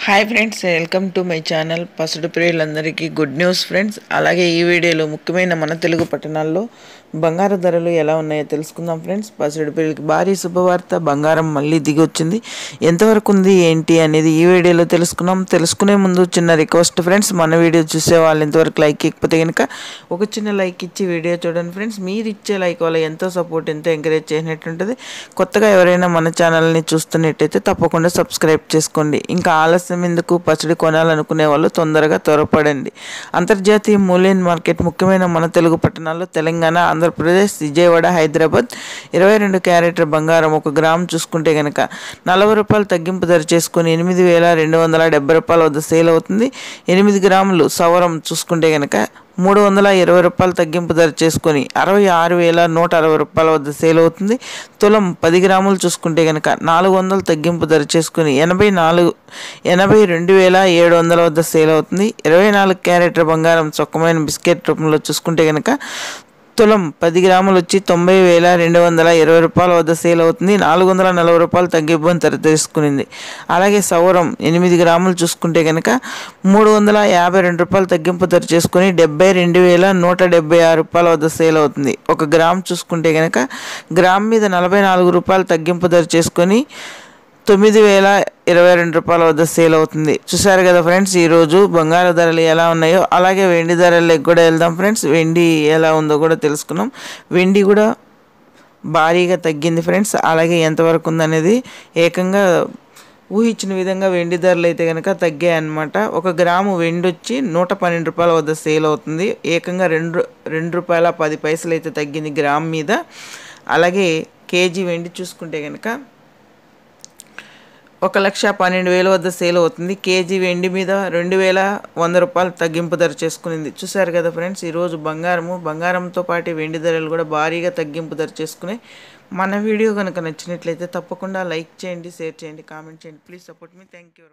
Hi friends, welcome to my channel. పసుడు ప్రియులందరికీ good news friends. అలాగే ఈ వీడియోలో ముఖ్యమైన మన తెలుగు పట్టణాల్లో బంగారు ధరలు ఎలా ఉన్నాయో తెలుసుకుందాం ఫ్రెండ్స్. పసుడు ప్రియులకి భారీ శుభవార్త, బంగారం మళ్ళీ దిగి వచ్చింది. ఎంతవరకు ఉంది ఏంటి అనేది ఈ వీడియోలో తెలుసుకునే ముందు చిన్న రిక్వెస్ట్ ఫ్రెండ్స్, మన వీడియో చూసే వాళ్ళు ఇంతవరకు లైక్ ఇకపోతే కనుక ఒక చిన్న లైక్ ఇచ్చి వీడియో చూడండి ఫ్రెండ్స్. మీరు ఇచ్చే లైక్ వల్ల ఎంతో సపోర్ట్, ఎంతో ఎంకరేజ్ చేసినట్టుంటుంది. కొత్తగా ఎవరైనా మన ఛానల్ని చూస్తున్నట్టయితే తప్పకుండా సబ్స్క్రైబ్ చేసుకోండి. ఇంకా ఆలస్యం ఎందుకు, పచ్చడి కొనాలనుకునే వాళ్ళు తొందరగా త్వరపడండి. అంతర్జాతీయ మూల్యం మార్కెట్ ముఖ్యమైన మన తెలుగు పట్టణాల్లో తెలంగాణ, ఆంధ్రప్రదేశ్, విజయవాడ, హైదరాబాద్ 22 క్యారెట్ల బంగారం 1 గ్రాము చూసుకుంటే కనుక 40 రూపాయలు తగ్గింపు ధర చేసుకుని 8,270 రూపాయల వద్ద సేల్ అవుతుంది. 8 గ్రాములు సవరం చూసుకుంటే కనుక 320 రూపాయలు తగ్గింపు ధర చేసుకొని 66,160 రూపాయల వద్ద సేల్ అవుతుంది. తులం 10 గ్రాములు చూసుకుంటే కనుక 400 తగ్గింపు ధర చేసుకుని 82,700 వద్ద సేల్ అవుతుంది. 24 క్యారెట్ల బంగారం చొక్కమైన బిస్కెట్ రూపంలో చూసుకుంటే కనుక తులం 10 గ్రాములు వచ్చి 90,220 రూపాయల వద్ద సేల్ అవుతుంది. 440 రూపాయలు తగ్గింపు ధర తీసుకునింది. అలాగే సౌరం 8 గ్రాములు చూసుకుంటే కనుక 352 రూపాయలు తగ్గింపు ధర చేసుకుని 72,176 రూపాయల వద్ద సేల్ అవుతుంది. 1 గ్రాము చూసుకుంటే కనుక గ్రామ్ మీద 44 రూపాయలు తగ్గింపు ధర చేసుకొని 9,022 రూపాయల వద్ద సేల్ అవుతుంది. చూసారు కదా ఫ్రెండ్స్, ఈరోజు బంగారు ధరలు ఎలా ఉన్నాయో. అలాగే వెండి ధరలకు కూడా వెళ్దాం ఫ్రెండ్స్. వెండి ఎలా ఉందో కూడా తెలుసుకున్నాం. వెండి కూడా భారీగా తగ్గింది ఫ్రెండ్స్. అలాగే ఎంతవరకు ఉందనేది ఏకంగా ఊహించిన విధంగా వెండి ధరలు అయితే కనుక తగ్గాయి అన్నమాట. 1 గ్రాము వెండి వచ్చి 112 రూపాయల వద్ద సేల్ అవుతుంది. ఏకంగా 2 రూపాయల 10 పైసలు అయితే తగ్గింది గ్రామ్ మీద. అలాగే కేజీ వెండి చూసుకుంటే కనుక 1,12,000 వద్ద సేల్ అవుతుంది. కేజీ వెండి మీద 2,100 రూపాయలు తగ్గింపు ధర చేసుకునింది. చూసారు కదా ఫ్రెండ్స్, ఈరోజు బంగారంతో పాటు వెండి ధరలు కూడా భారీగా తగ్గింపు ధర చేసుకుని. మన వీడియో కనుక నచ్చినట్లయితే తప్పకుండా లైక్ చేయండి, షేర్ చేయండి, కామెంట్ చేయండి. Please support me. Thank you.